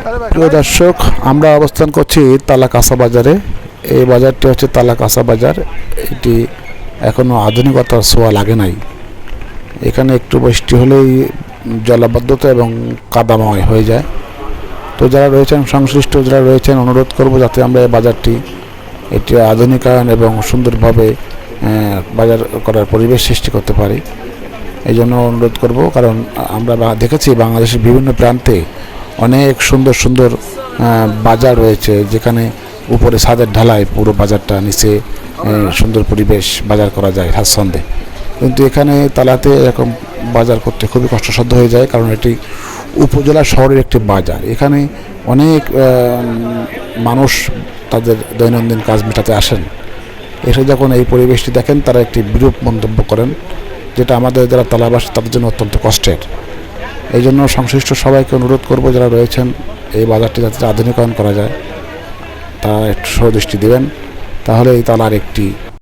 প্রিয় দর্শক, আমরা অবস্থান করছি তালা কাঁচা বাজারে। এই বাজারটি হচ্ছে তালা কাঁচা বাজার। এটি এখনও আধুনিকতার ছোঁয়া লাগে নাই। এখানে একটু বৃষ্টি হলেই জলাবদ্ধতা এবং কাদাময় হয়ে যায়। তো যারা রয়েছেন সংশ্লিষ্ট যারা রয়েছেন, অনুরোধ করব যাতে আমরা এই বাজারটি এটি আধুনিকায়ন এবং সুন্দরভাবে বাজার করার পরিবেশ সৃষ্টি করতে পারি। এই জন্য অনুরোধ করব, কারণ আমরা দেখেছি বাংলাদেশের বিভিন্ন প্রান্তে অনেক সুন্দর সুন্দর বাজার রয়েছে, যেখানে উপরে ছাদের ঢালায় পুরো বাজারটা, নিচে সুন্দর পরিবেশ বাজার করা যায় স্বাচ্ছন্দ্যে। কিন্তু এখানে তালাতে এরকম বাজার করতে খুবই কষ্টসাধ্য হয়ে যায়, কারণ এটি উপজেলা শহরের একটি বাজার। এখানে অনেক মানুষ তাদের দৈনন্দিন কাজ মেটাতে আসেন। এসে যখন এই পরিবেশটি দেখেন, তারা একটি বিরূপ মন্তব্য করেন, যেটা আমাদের যারা তালাবাসী তাদের জন্য অত্যন্ত কষ্টের। এই জন্য সংশ্লিষ্ট সবাইকে অনুরোধ করব, যারা রয়েছেন এই বাজারটি যাতে আধুনিকায়ন করা যায়, তারা একটু সদৃষ্টি দেবেন। তাহলে এই তালার একটি